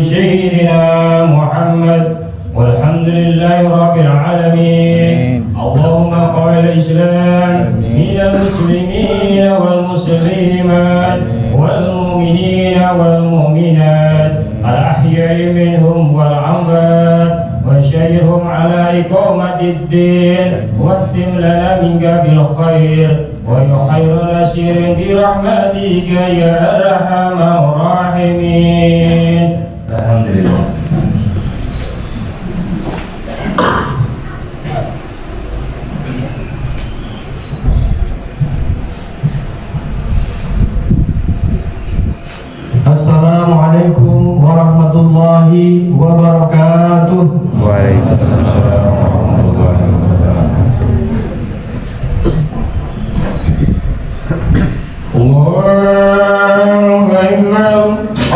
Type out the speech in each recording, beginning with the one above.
سيدنا محمد والحمد لله رب العالمين. اللهم قل الإسلام من المسلمين والمسلمات والمؤمنين والمؤمنات الأحياء منهم والأموات وشيرهم على إقامة الدين واختم لنا منك بالخير ويا خير نصير برحمتك يا أرحم الراحمين. الحمد لله. Assalamualaikum warahmatullahi wabarakatuh. Waalaikumsalam warahmatullahi wabarakatuh. Allahu Akbar,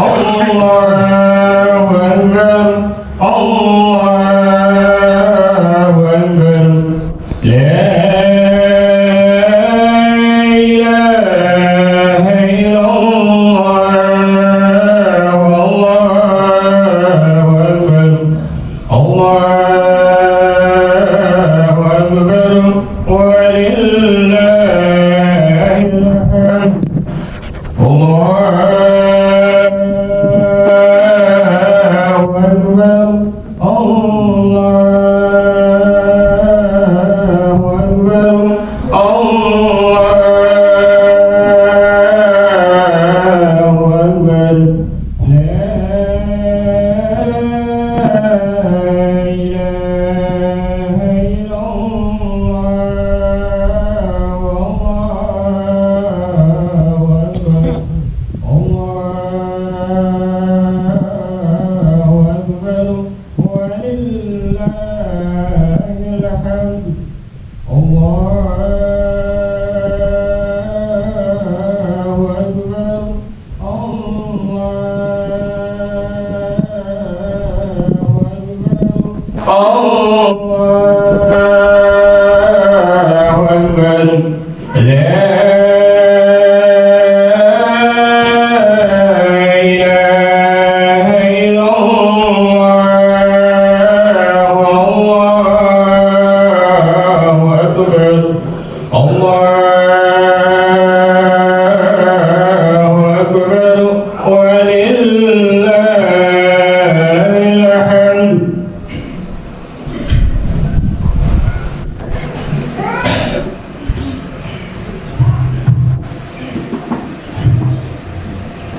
Allahu Akbar, Allahu Akbar. La ilaha illallah.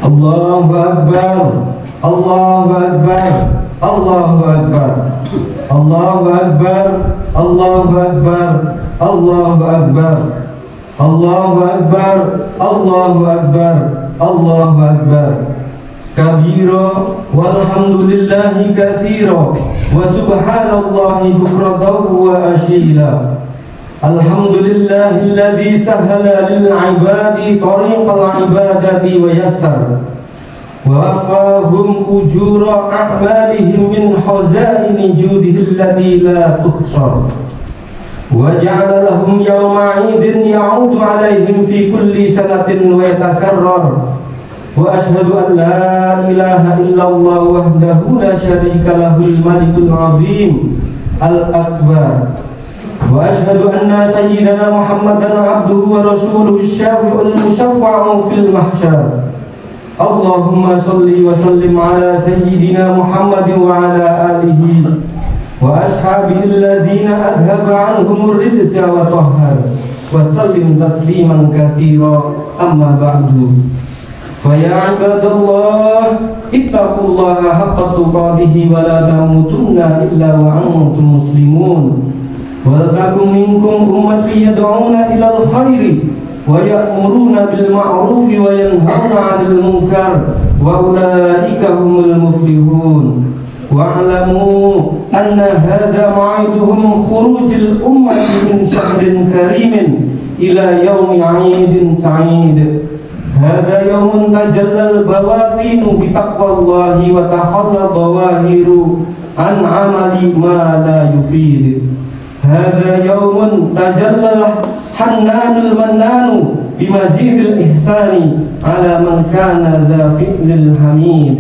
Allahu Akbar, Allahu Akbar, Allahu Akbar, Allahu Akbar, Allahu Akbar, Allahu Akbar, Allahu Akbar, Allahu Akbar, Allahu Akbar. Kabira walhamdulillahi katsira wa subhanallahi bukratan wa asila. Alhamdulillahilladzi sahhala lil ibadi tariqal ibadati wa yassar wa wafahum ujura a'malihim min khazaini judihi allati la tuhsar wa ja'ala lahum yawma 'idin ya'udu 'alaihim fi kulli sanatin wa yatakarrar. Wa ashhadu an la ilaha illallah wahdahu la syarika lahul malikul 'azim al-akbar. Wa ashhadu anna sayyidana Muhammadan abduhu wa rasuluhu asy-syafi'ul musyaffa'u fil mahsyar. Allahumma shalli wa sallim ala sayyidina Muhammadin wa ala alihi wa ashabihi alladhina adhaba 'anhumur rijsa wa tahhar wa sallim tasliman katsira. Amma ba'du. Fa ya ibadallah ittaqullaha haqqa tuqatih wa la tamutunna illa wa antum muslimun. وَلَتَكُنْ مِنْكُمْ أُمَّةٌ يَدْعُونَ إِلَى الْخَيْرِ وَيَأْمُرُونَ بِالْمَعْرُوفِ وَيَنْهَوْنَ عَنِ الْمُنكَرِ وَأُولَئِكَ هُمُ الْمُفْلِحُونَ. وَاعْلَمُوا أَنَّ هَذَا مَوْعِدُهُمْ خُرُوجُ الْأُمَّةِ مِنْ شَهْرٍ كَرِيمٍ إِلَى يَوْمِ عِيدٍ سَعِيدٍ. هَذَا يَوْمٌ تَجَلَّى الْبَوَاطِنُ بِتَقْوَى اللَّهِ وَتَخَلَّى الظَّوَاهِرُ عَنْ عَمَلِ مَا لَا يُفِيدُ. هذا يوم تجلى الحنان المنان بمزيد الإحسان على من كان ذا فعل الحميد.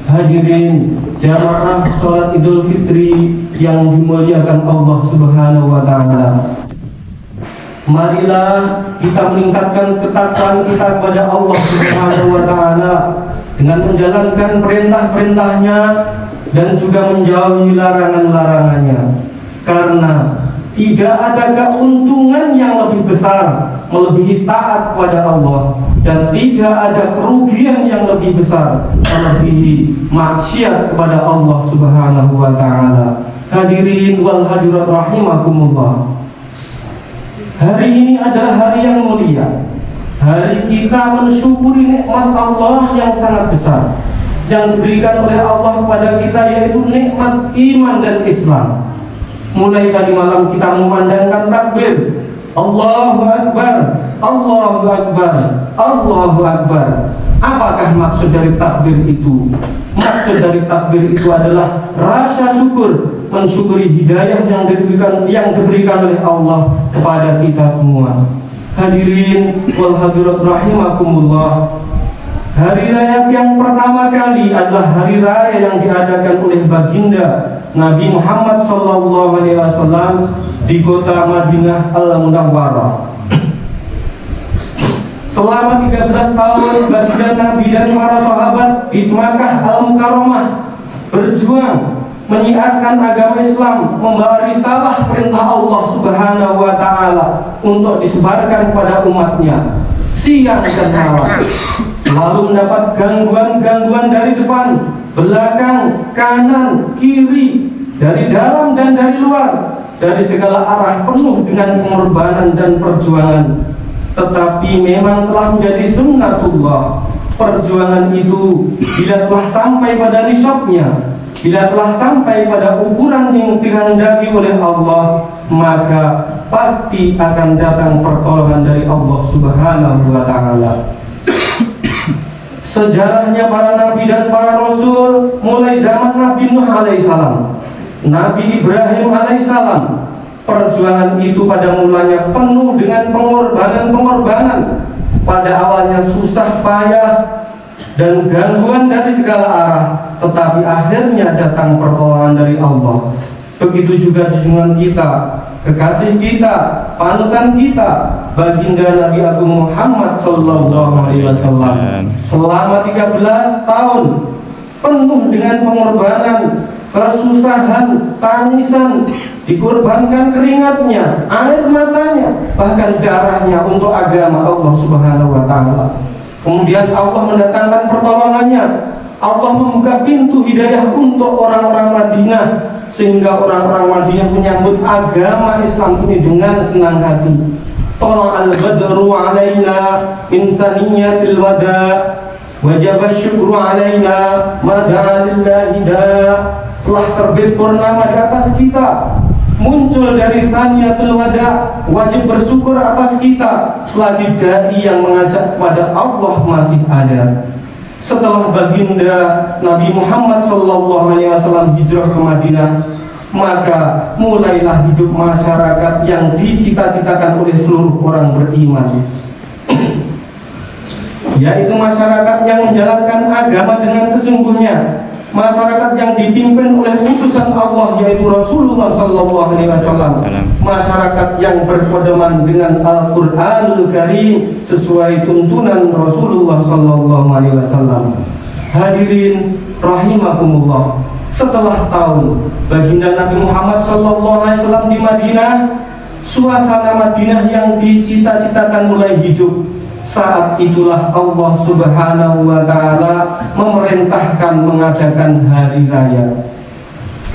Hadirin jamaah sholat Idul Fitri yang dimuliakan Allah Subhanahu wa Ta'ala, marilah kita meningkatkan ketakwaan kita kepada Allah Subhanahu wa Ta'ala dengan menjalankan perintah-perintahnya dan juga menjauhi larangan-larangannya, karena tidak ada keuntungan yang lebih besar melebihi taat kepada Allah, dan tidak ada kerugian yang lebih besar melebihi maksiat kepada Allah Subhanahu wa Ta'ala. Hadirin wal hadirat rahimakumullah, hari ini adalah hari yang mulia, hari kita mensyukuri nikmat Allah yang sangat besar yang diberikan oleh Allah kepada kita, yaitu nikmat iman dan Islam. Mulai tadi malam kita memandangkan takbir, Allahu Akbar, Allahu Akbar, Allahu Akbar. Apakah maksud dari takbir itu? Maksud dari takbir itu adalah rasa syukur, mensyukuri hidayah yang diberikan oleh Allah kepada kita semua. Hadirin wal hadirat rahimakumullah, hari raya yang pertama kali adalah hari raya yang diadakan oleh baginda Nabi Muhammad SAW di kota Madinah Al-Munawwarah. Selama 13 tahun baginda Nabi dan para sahabat di Makkah Al-Mukarramah berjuang menyiarkan agama Islam, membawa risalah perintah Allah Subhanahu wa Ta'ala untuk disebarkan kepada umatnya siang dan malam, selalu mendapat gangguan-gangguan dari depan, belakang, kanan, kiri, dari dalam dan dari luar, dari segala arah, penuh dengan pengorbanan dan perjuangan. Tetapi memang telah menjadi sunnatullah, perjuangan itu bila telah sampai pada nisabnya, bila telah sampai pada ukuran yang dikehendaki oleh Allah, maka pasti akan datang pertolongan dari Allah Subhanahu wa Ta'ala. Sejarahnya para nabi dan para rasul, mulai zaman Nabi Nuh alaihissalam, Nabi Ibrahim alaihissalam, perjuangan itu pada mulanya penuh dengan pengorbanan-pengorbanan. Pada awalnya susah payah dan gangguan dari segala arah, tetapi akhirnya datang pertolongan dari Allah. Begitu juga junjungan kita, kekasih kita, panutan kita, baginda Nabi Agung Muhammad SAW, selama 13 tahun penuh dengan pengorbanan, kesusahan, tangisan, dikorbankan keringatnya, air matanya, bahkan darahnya untuk agama Allah Subhanahu wa Ta'ala. Kemudian Allah mendatangkan pertolongannya, Allah membuka pintu hidayah untuk orang-orang Madinah, sehingga orang-orang Madinah menyambut agama Islam ini dengan senang hati. Tolong al-badru alaina min thaniyatil wada, wajib syukru alaina mad'a lillahi da. Telah terbit purnama di atas kita, muncul dari thaniyatul wada, wajib bersyukur atas kita selagi dai yang mengajak kepada Allah masih ada. Setelah baginda Nabi Muhammad SAW hijrah ke Madinah, maka mulailah hidup masyarakat yang dicita-citakan oleh seluruh orang beriman, yaitu masyarakat yang menjalankan agama dengan sesungguhnya, masyarakat yang dipimpin oleh utusan Allah yaitu Rasulullah SAW, masyarakat yang berpedoman dengan Al-Quranul Karim sesuai tuntunan Rasulullah SAW. Hadirin rahimakumullah, setelah tahun baginda Nabi Muhammad SAW di Madinah, suasana Madinah yang dicita-citakan mulai hidup. Saat itulah Allah Subhanahu wa Ta'ala memerintahkan mengadakan hari raya.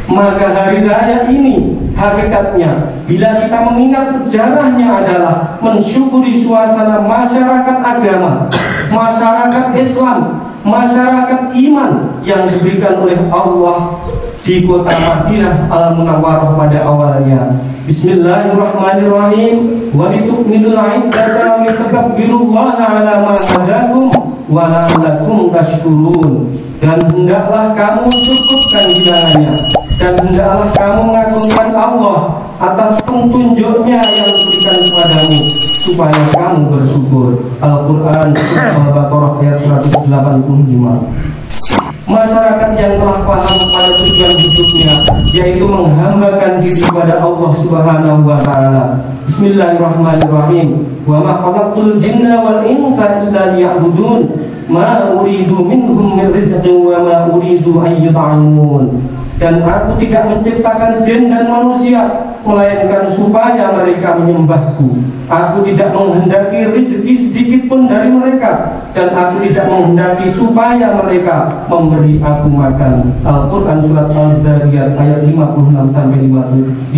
Maka hari raya ini hakikatnya, bila kita mengingat sejarahnya, adalah mensyukuri suasana masyarakat agama, masyarakat Islam, masyarakat iman yang diberikan oleh Allah di kota Madinah Al-Munawwarah pada awalnya. Bismillahirrahmanirrahim. Wa litukmilul iddata wa litukabbirullaha ala ma hadakum wa la'allakum tashkurun. Dan hendaklah kamu cukupkan bilangannya, dan hendaklah kamu mengagungkan Allah atas petunjuknya yang diberikan kepadamu, supaya kamu bersyukur. Al-Quran Surah Al-Baqarah ayat 185. masyarakat yang telah paham pada tujuan hidupnya, yaitu menghambakan diri kepada Allah Subhanahu wa Ta'ala. Bismillahirrahmanirrahim. Wa ma khalaqtul jinna wal insa illa liya'budun ma uridu minhum min rizqin wa ma uridu an yut'imun. Dan aku tidak menciptakan jin dan manusia melainkan supaya mereka menyembahku. Aku tidak menghendaki rezeki sedikit pun dari mereka, dan aku tidak menghendaki supaya mereka memberi aku makan. Al-Quran surat Al-Zariyat ayat 56 sampai 57.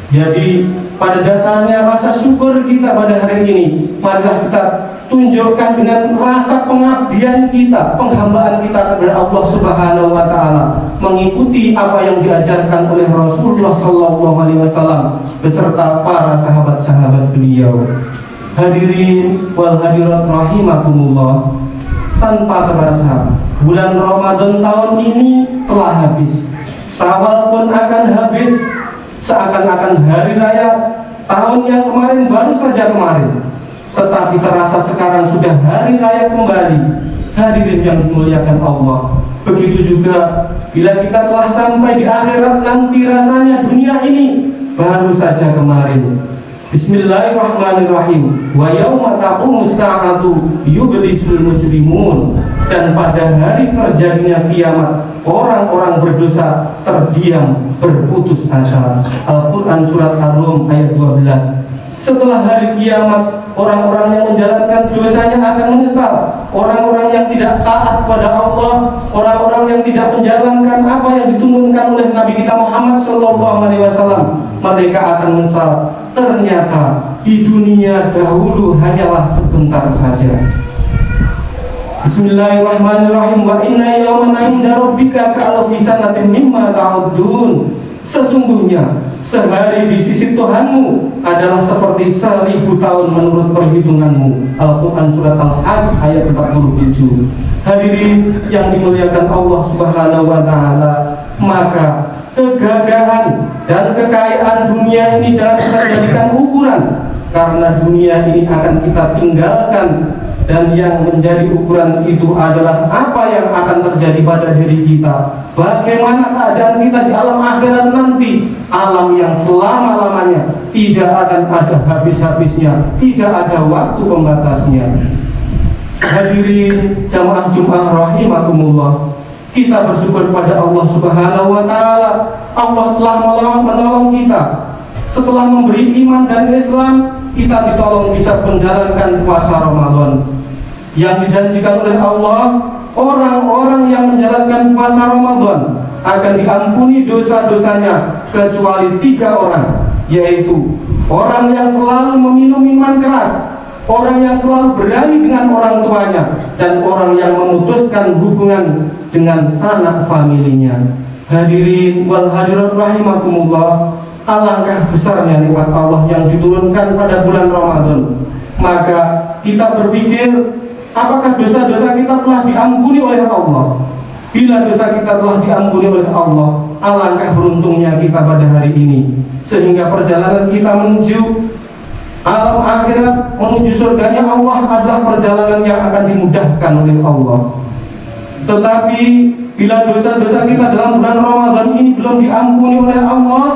Jadi pada dasarnya rasa syukur kita pada hari ini, marilah kita tunjukkan dengan rasa pengabdian kita, penghambaan kita kepada Allah Subhanahu wa Ta'ala, mengikuti apa yang diajarkan oleh Rasulullah SAW beserta para sahabat-sahabat beliau. Hadirin wal hadirat rahimakumullah, tanpa terasa bulan Ramadan tahun ini telah habis. Syawal pun akan habis. Seakan-akan hari raya tahun yang kemarin baru saja kemarin, tetapi terasa sekarang sudah hari raya kembali. Hadirin yang dimuliakan Allah, begitu juga bila kita telah sampai di akhirat nanti, rasanya dunia ini baru saja kemarin. Bismillahirrahmanirrahim. Wa yauma taqumu as-sa'atu yublisul mujrimun. Dan pada hari terjadinya kiamat, orang-orang berdosa terdiam berputus asa. Al-Quran surat Ar-Rum ayat 12. Setelah hari kiamat, orang-orang yang menjalankan dosanya akan menyesal. Orang-orang yang tidak taat kepada Allah, orang-orang yang tidak menjalankan apa yang dituntunkan oleh Nabi kita Muhammad SAW, mereka akan menyesal. Ternyata di dunia dahulu hanyalah sebentar saja. Bismillahirrahmanirrahim. Wa inna yawman 'inda rabbika ka'alfi sanatin mimma ta'uddun. Sesungguhnya sehari di sisi Tuhanmu adalah seperti 1000 tahun menurut perhitunganmu. Al-Quran surat Al-Hajj ayat 47. Hadirin yang dimuliakan Allah Subhanahu wa Ta'ala, maka kegagahan dan kekayaan dunia ini jangan kita jadikan ukuran, karena dunia ini akan kita tinggalkan. Dan yang menjadi ukuran itu adalah apa yang akan terjadi pada diri kita. Bagaimana keadaan kita di alam akhirat nanti, alam yang selama-lamanya tidak akan ada habis-habisnya, tidak ada waktu pembatasnya. Hadirin jamaah Jumat rahimakumullah, kita bersyukur pada Allah Subhanahu wa Ta'ala. Allah telah menolong kita. Setelah memberi iman dan Islam, kita ditolong bisa menjalankan puasa Ramadan. Yang dijanjikan oleh Allah, orang-orang yang menjalankan puasa Ramadan akan diampuni dosa-dosanya kecuali 3 orang, yaitu orang yang selalu meminum minuman keras, orang yang selalu berani dengan orang tuanya, dan orang yang memutuskan hubungan dengan sanak familinya. Hadirin wal hadirat rahimakumullah, alangkah besarnya nikmat Allah yang diturunkan pada bulan Ramadan. Maka kita berpikir, apakah dosa-dosa kita telah diampuni oleh Allah? Bila dosa kita telah diampuni oleh Allah, alangkah beruntungnya kita pada hari ini, sehingga perjalanan kita menuju alam akhirat, menuju surganya Allah adalah perjalanan yang akan dimudahkan oleh Allah. Tetapi bila dosa-dosa kita dalam bulan Ramadan ini belum diampuni oleh Allah,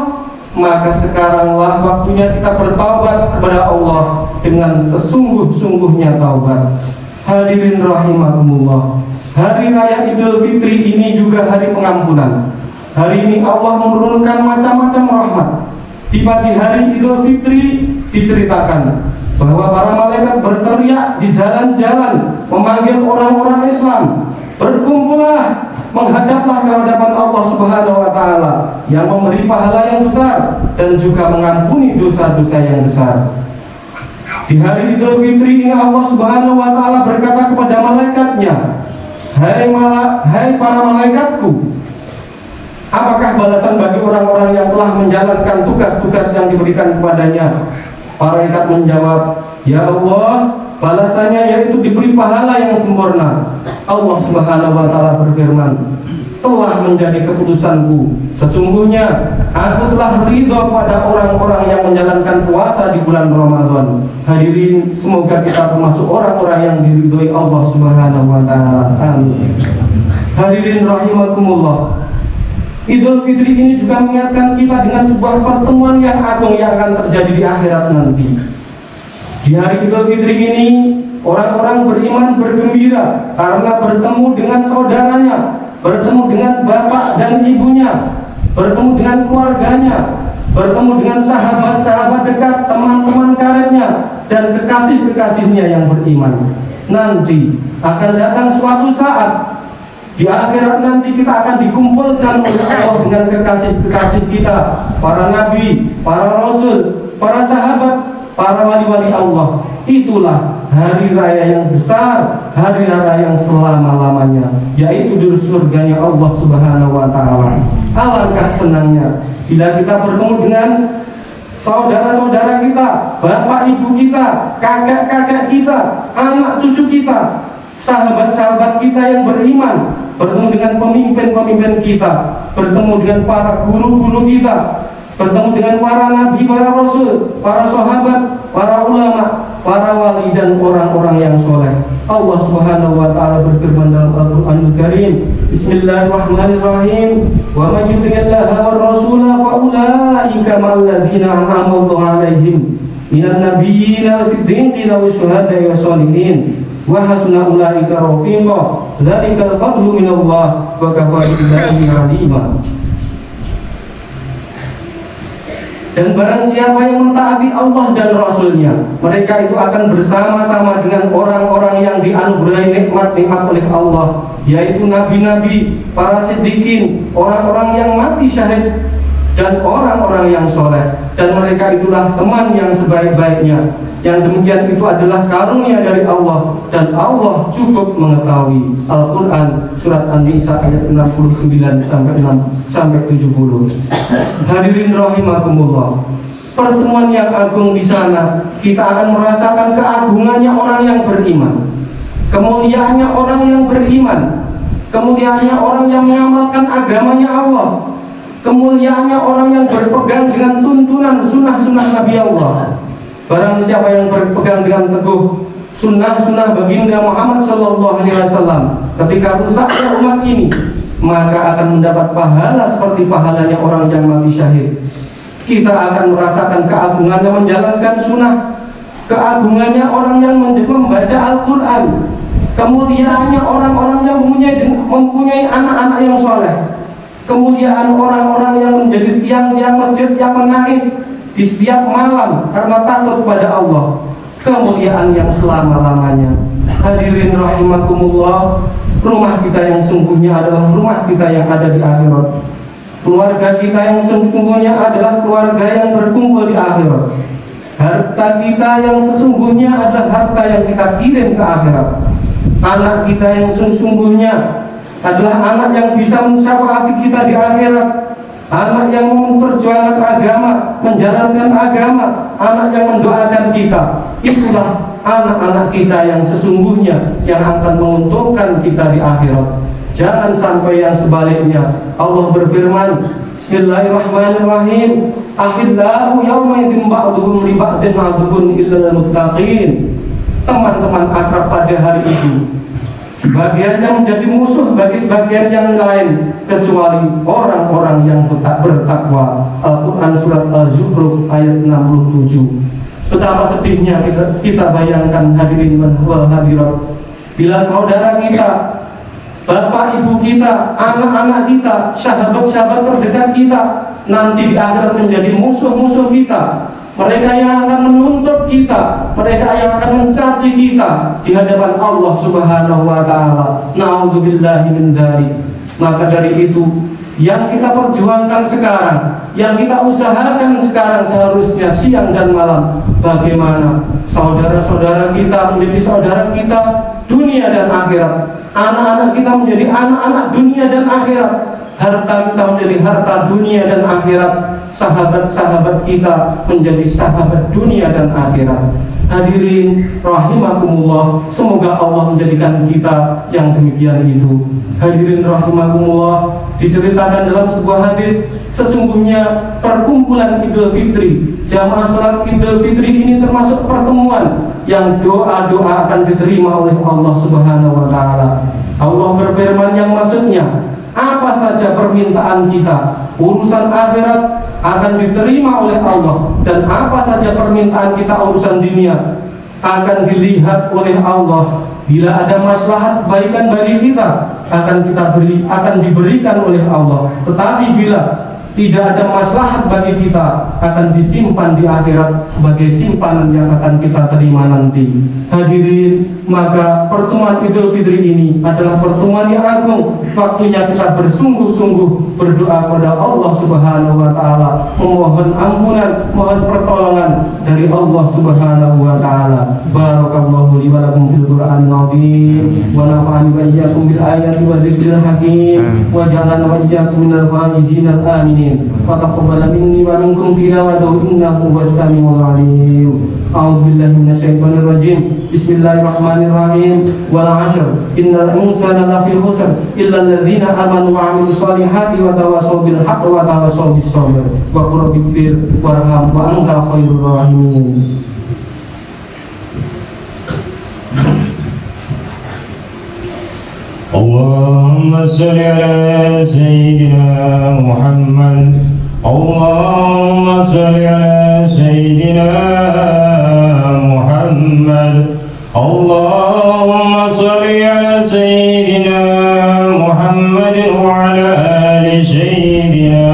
maka sekaranglah waktunya kita bertaubat kepada Allah dengan sesungguh-sungguhnya taubat. Hadirin rahimakumullah, hari raya Idul Fitri ini juga hari pengampunan. Hari ini Allah menurunkan macam-macam rahmat. Di pagi hari Idul Fitri diceritakan bahwa para malaikat berteriak di jalan-jalan memanggil orang-orang Islam, berkumpullah, menghadaplah ke hadapan Allah Subhanahu wa Ta'ala yang memberi pahala yang besar dan juga mengampuni dosa-dosa yang besar. Di hari Idul Fitri ini Allah Subhanahu wa Ta'ala berkata kepada malaikatnya, Hai para malaikatku, apakah balasan bagi orang-orang yang telah menjalankan tugas-tugas yang diberikan kepadanya? Para malaikat menjawab, Ya Allah, balasannya yaitu diberi pahala yang sempurna. Allah Subhanahu wa Ta'ala berfirman, telah menjadi keputusanku, sesungguhnya aku telah ridho pada orang-orang yang menjalankan puasa di bulan Ramadan. Hadirin, semoga kita termasuk orang-orang yang diridhoi Allah Subhanahu wa Ta'ala. Amin. Hadirin rahimakumullah, Idul Fitri ini juga mengingatkan kita dengan sebuah pertemuan yang agung yang akan terjadi di akhirat nanti. Di hari Idul Fitri ini, orang-orang beriman bergembira karena bertemu dengan saudaranya, bertemu dengan bapak dan ibunya, bertemu dengan keluarganya, bertemu dengan sahabat-sahabat dekat, teman-teman karibnya, dan kekasih-kekasihnya yang beriman. Nanti akan datang suatu saat di akhirat nanti kita akan dikumpulkan oleh Allah dengan kekasih-kekasih kita, para nabi, para rasul, para sahabat, para wali-wali Allah. Itulah hari raya yang besar, hari raya yang selama-lamanya, yaitu di surganya Allah Subhanahu wa Ta'ala. Alangkah senangnya bila kita bertemu dengan saudara-saudara kita, bapak ibu kita, kakek-kakek kita, anak cucu kita, sahabat-sahabat kita yang beriman, bertemu dengan pemimpin-pemimpin kita, bertemu dengan para guru-guru kita, bertemu dengan para nabi, para rasul, para sahabat, para ulama, para wali, dan orang-orang yang soleh. Allah Subhanahu wa Ta'ala berfirman dalam Al-Qur'anul Karim, Bismillahirrahmanirrahim, wa man yuti'illaha war rasula fa ulaika ma'al ladzina an'ama Allahu 'alaihim minan nabiyyina wasiddiqina wasyuhada'i wassalihin wa hasuna ulaika rafiqa dzalikal fadlu minallah wa kafa billahi 'alima. Dan barang siapa yang mentaati Allah dan Rasulnya, mereka itu akan bersama-sama dengan orang-orang yang dianugerahi nikmat-nikmat oleh Allah, yaitu nabi-nabi, para siddiqin, orang-orang yang mati syahid, dan orang-orang yang soleh. Dan mereka itulah teman yang sebaik-baiknya. Yang demikian itu adalah karunia dari Allah, dan Allah cukup mengetahui. Al-Quran Surat An-Nisa ayat 69 sampai 70. Hadirin rahimakumullah, pertemuan yang agung di sana, kita akan merasakan keagungannya orang yang beriman, kemuliaannya orang yang beriman, kemuliaannya orang yang mengamalkan agamanya Allah, kemuliaannya orang yang berpegang dengan tuntunan sunnah-sunnah Nabi Allah. Barang siapa yang berpegang dengan teguh sunnah-sunnah baginda Muhammad Sallallahu Alaihi Wasallam ketika rusaknya umat ini, maka akan mendapat pahala seperti pahalanya orang yang mati syahid. Kita akan merasakan keagungannya menjalankan sunnah, keagungannya orang yang membaca Al-Quran, kemuliaannya orang-orang yang mempunyai anak-anak yang soleh, kemuliaan orang-orang yang menjadi tiang-tiang masjid yang menangis di setiap malam karena takut pada Allah, kemuliaan yang selama-lamanya. Hadirin rahimakumullah, rumah kita yang sungguhnya adalah rumah kita yang ada di akhirat. Keluarga kita yang sesungguhnya adalah keluarga yang berkumpul di akhirat. Harta kita yang sesungguhnya adalah harta yang kita kirim ke akhirat. Anak kita yang sesungguhnya adalah anak yang bisa mensyafaati kita di akhirat. Anak yang memperjuangkan agama, menjalankan agama, anak yang mendoakan kita. Itulah anak-anak kita yang sesungguhnya yang akan menguntungkan kita di akhirat. Jangan sampai yang sebaliknya. Allah berfirman, Bismillahirrahmanirrahim, Akhillahu yawma idin ba'duhum li ba'din aduhun illal muttaqin. Teman-teman akrab pada hari itu, sebagian yang menjadi musuh bagi sebagian yang lain, kecuali orang-orang yang tak bertakwa. Al-Quran Surat Al-Zukhruf ayat 67. Betapa sedihnya kita bayangkan, hadirin wal hadirat, bila saudara kita, bapak ibu kita, anak-anak kita, sahabat-sahabat terdekat kita nanti di akhirat menjadi musuh-musuh kita. Mereka yang akan menuntut kita, mereka yang akan mencaci kita di hadapan Allah Subhanahu wa Ta'ala. Na'udzubillahi min dzalik. Maka dari itu, yang kita perjuangkan sekarang, yang kita usahakan sekarang seharusnya siang dan malam, bagaimana saudara-saudara kita menjadi saudara kita dunia dan akhirat, anak-anak kita menjadi anak-anak dunia dan akhirat, harta kita menjadi harta dunia dan akhirat, sahabat-sahabat kita menjadi sahabat dunia dan akhirat. Hadirin rahimakumullah, semoga Allah menjadikan kita yang demikian itu. Hadirin rahimakumullah, diceritakan dalam sebuah hadis, sesungguhnya perkumpulan Idul Fitri, jamaah salat Idul Fitri ini termasuk pertemuan yang doa-doa akan diterima oleh Allah Subhanahu wa Ta'ala. Allah berfirman yang maksudnya, apa saja permintaan kita, urusan akhirat akan diterima oleh Allah, dan apa saja permintaan kita urusan dunia akan dilihat oleh Allah. Bila ada maslahat kebaikan bagi kita, akan diberikan oleh Allah. Tetapi bila tidak ada maslahat bagi kita, akan disimpan di akhirat sebagai simpanan yang akan kita terima nanti. Hadirin, maka pertemuan Idul Fitri ini adalah pertemuan yang agung. Waktunya kita bersungguh-sungguh berdoa kepada Allah Subhanahu wa taala, memohon ampunan, mohon pertolongan dari Allah Subhanahu wa taala. Barakallahu li wa lakum fil Qur'anil azim wa nafa'ani wa iyyakum bil ayati wa dzikril hakim wa ja'alna wa iyyakum minal faizin amin. Wa taqabbal minni wa minkum tilawatahu innahu huwas samiul alim. A'udzu billahi minasyaitonir rajim. Bismillahirrahmanirrahim. Wal 'ashr innal insana lafi khusr illa alladzina amanu wa 'amilus solihati wa tawassaw bil haqqi wa tawassaw bis sabr. Wa qul rabbir warham wa anta khairur rahimin. Allahumma shalli ala sayyidina Muhammad. Allahumma shalli ala sayyidina Muhammad. Allahumma shalli ala sayyidina Muhammad wa ala ali sayyidina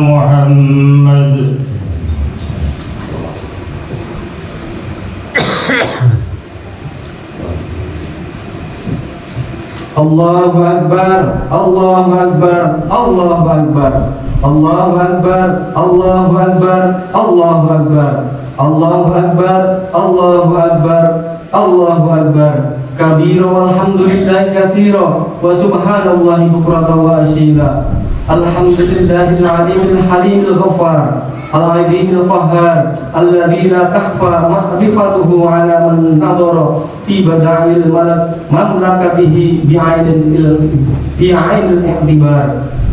Muhammad. Allahu Akbar, Allahu Akbar, Allahu Akbar, Allahu Akbar, Allahu Akbar, Allahu Akbar, Allahu Akbar, Allahu Akbar, Allahu Akbar. Kabira walhamdulillahi katsira wa subhanallahi bukratan wa asila. Alhamdulillahil alimil halimil ghaffar, al-azimil qahhar, alladzi la takhfa ma'rifatuhu 'ala man nadara fi bada'il mamlakatihi bi'ainil i'tibar.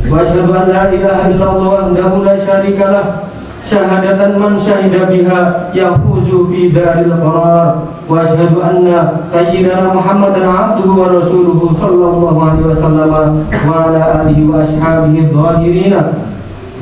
Wa asyhadu an la ilaha illallah wahdahu la syarika lah, syahadatan man syahida biha yafuzu fi daril qarar. Wa asyhadu anna sayyidana Muhammadan abduhu wa rasuluhu sallallahu alaihi wasallam wa ala alihi wa ashabihi adh-dhahirina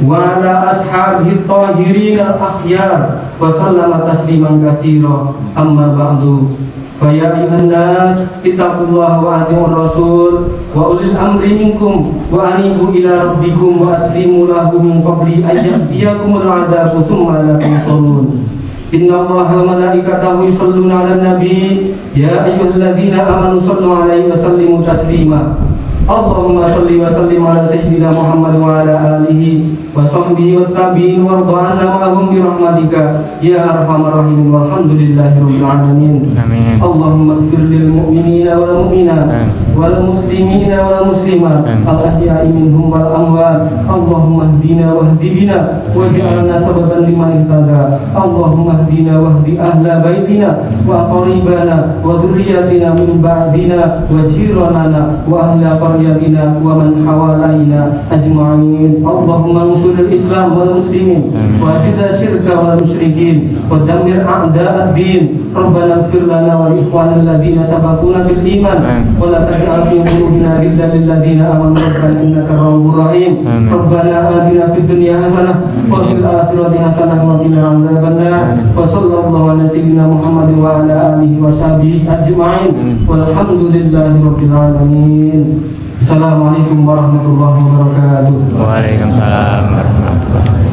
wa ala ashabihi at-tahirin al-akhyar wa sallama tasliman katsira. Amma ba'du. Faya ayuhan nas ittaqullaha wa atiiur rasul wa ulil amri minkum wa anibu ila rabbikum wa aslimu lahu min qabli an ya'tiyakumul 'adzabu tsumma la tunsurun. Inna Allaha wa malaikatahu yusholluna 'alan nabi ya ayyuhalladzina amanu shallu 'alaihi wa sallimu taslima. Allahumma shalli wa sallim ala sayyidina Muhammad wa ala alihi wa sahbihi wa tabi'in wa arda'ana ma'ahum bi rahmatika ya arhamar rahimin walhamdulillahi rabbil alamin. Amin. Allahumma ighfir lil mu'minina wal mu'minat wal muslimina wal muslimat al ahya'i minhum wal amwat. Allahumma ihdina wahdi bina waj'alna sababan liman ihtada. Allahumma ihdina wahdi ahla baitina wa qaribana wa dhurriyyatina min ba'dina wa jiranana wa ahla qaryatina wa man hawalaina ajma'in. Allahumma ansur al-islam wal muslimin wa adilla syirka wal musyrikin wa dammir a'da' ad-din. Rabbana ighfir lana wa li ikhwanina alladhina sabaquna bil iman wa la taj'al fi qulubina ghillan lil ladzina amanu rabbana innaka ra'ufur rahim. Rabbana atina fid dunya hasanah wa fil akhirati hasanah wa qina adzabannar. Wa sallallahu ala sayyidina Muhammad wa ala alihi wa sahbihi ajma'in. Walhamdulillahi rabbil alamin. Assalamualaikum warahmatullahi wabarakatuh. Waalaikumsalam warahmatullahi wabarakatuh.